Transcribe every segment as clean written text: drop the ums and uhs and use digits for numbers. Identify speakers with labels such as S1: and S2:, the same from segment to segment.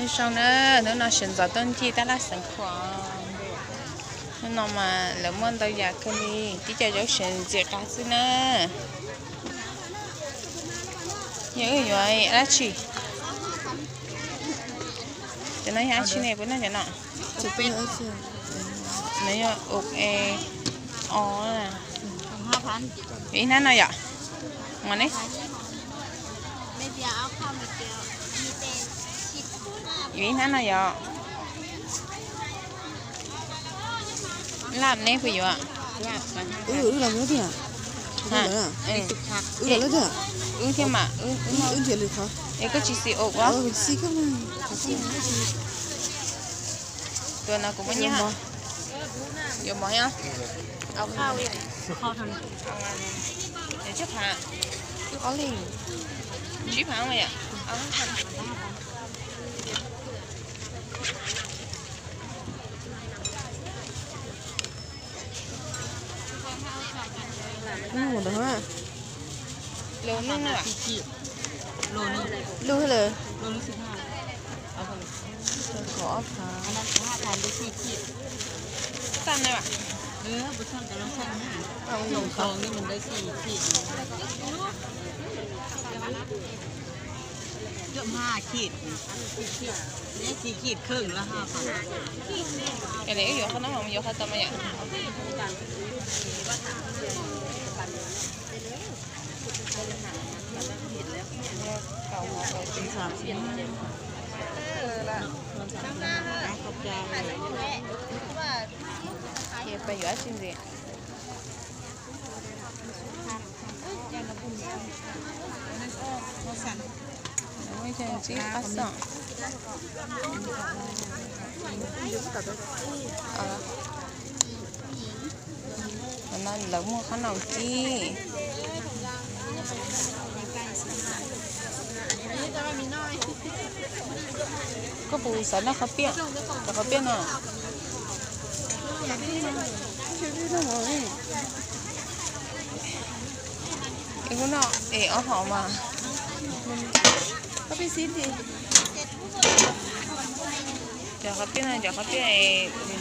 S1: sau nữa nó sinh ra tuần chi ta là sinh khoa nó mà lỡ món tao già cái đi chỉ cho cháu sinh diệt cá xí nữa nhớ rồi là chi cho nó nhá chi này bữa nay cho nó
S2: chụp bên nữa chứ
S1: nó nhá ốc ó nè
S3: 5,000
S1: ý nó nào vậy mà đấy
S3: ไม่เดียวเอาข้าวไม่เดียวมีแต่10
S1: ý nó nào vậy làm này phải vậy
S2: làm nữa thì à
S1: hả
S2: làm nữa thì à
S1: thêm mà
S2: thì được hả
S1: cái chỉ xì ốc quá
S2: xí cái này
S1: ตัวน่ะกูไม่เนี่ยฮะเดี๋ยวบอกยังเอาข้าวอีก
S3: ข้าวทำ
S1: เดี๋ยวชิบหายเอาเลยชิบหายเลยอ่ะเอาให้ทัน
S2: nó một đó à
S1: เร็วนึงอ่ะ
S3: โลนึง
S2: lưu hay là
S3: โลนึง15เอาไป
S2: khó phá
S3: อันนั้น5,000ได้4ขีด
S1: ตั้งเลยว่ะ
S3: บุษราจะลองสั่งนี่
S2: เอาห
S3: ห
S2: นู
S3: นู
S2: เขา
S3: ทองนี่มันได้4ขีดเกือบ5ขีดนี่4ขีดครึ่งแล้ว5,000
S1: ไอ้เด็กอยู่ข้างนอกมันอยู่ข้างตะมันอย่างเก่าหัวเก่าตี
S3: 30ขอบใจ
S1: เก็บไปอยู่อ่ะจริงดิไม่ใช่สิอ่ะสั่งนั่นแล้วมัวขนมจีก็ปูสันแล้วเขาเปี้ยแต่เขาเปี้ยน่ะไอ้พวกน่ะเอาหอมมาก็ไปซิดิเดี๋ยวเขาเปี้ยน่ะเดี๋ยวเขาเปี้ยไอ้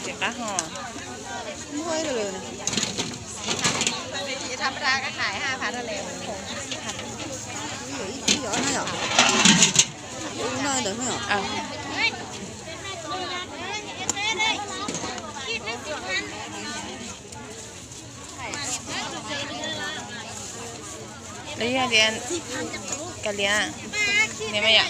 S1: เจ็บปะหอ
S2: không quay được rồi này
S3: ธรรมดาก็ขาย5,000ทะเล
S2: cái giỏ này hả này được không hả
S1: แล้วยังเรียนกันเรียนเนี่ยไม่อยาก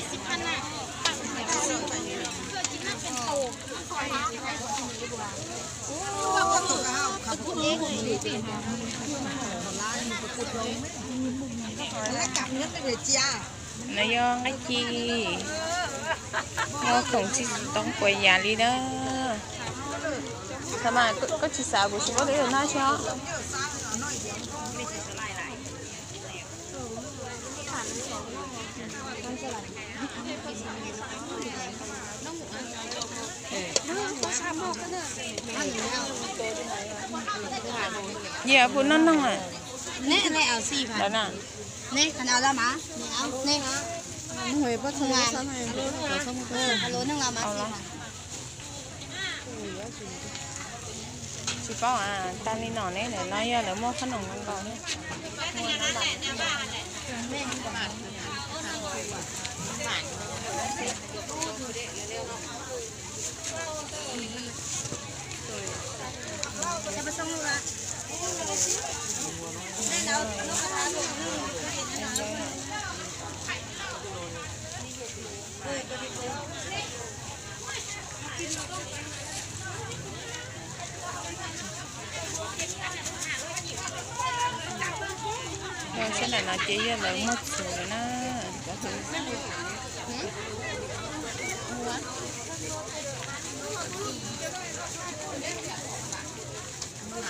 S1: nó do cái chi nó không chỉต้องquay nhà đi đóทำไมก็chỉ sợ buổi sáng có để được nói cho dạ phụ nó nông à
S3: นี่ในเอา4,000
S1: đó nè
S3: นี่คันเอาแล้วมานี่เอา
S2: không hề bắt không sao này
S3: โลนึงเรามา
S1: chỉ có ta đi nọ đấy để nói là mua khăn nồng con còn đấy
S3: จะไปส่งลูกละได้แล้ว
S1: rồi cái này nó chỉ là mất rồi nó có thứ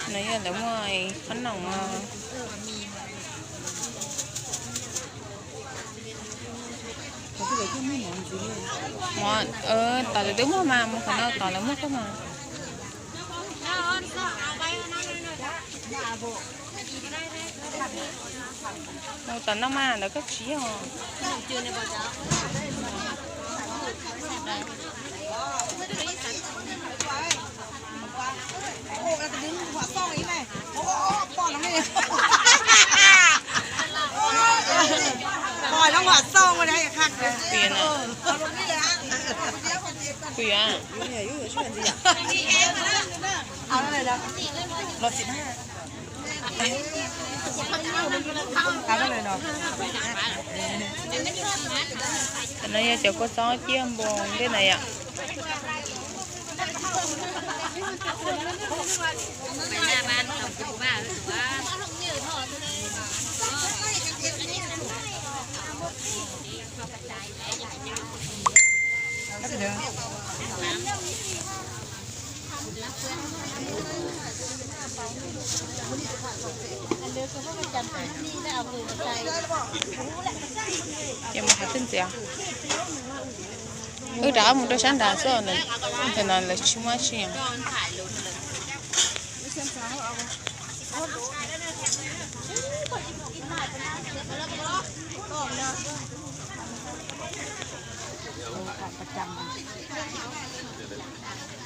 S1: nãy giờ đúng rồi khánh nồng mà tao là đúng mà không đâu tao là mất đó mà tao nó mà nó có chí hả
S3: หัวซ่องมาได้คักเลย
S1: เปลี่ยนอ่ะคุยอ่ะ
S2: 有点有点炫技啊。
S3: เอาอะไรนะ
S2: รถ15
S3: เอาอะไรเนาะ
S1: แต่นายจะก็ซ้อเจียมบงได้ไหนอ่ะยังมาหาตึ้งเสียđã một đôi sáng đã rồi này thế nào là chúng ta chỉ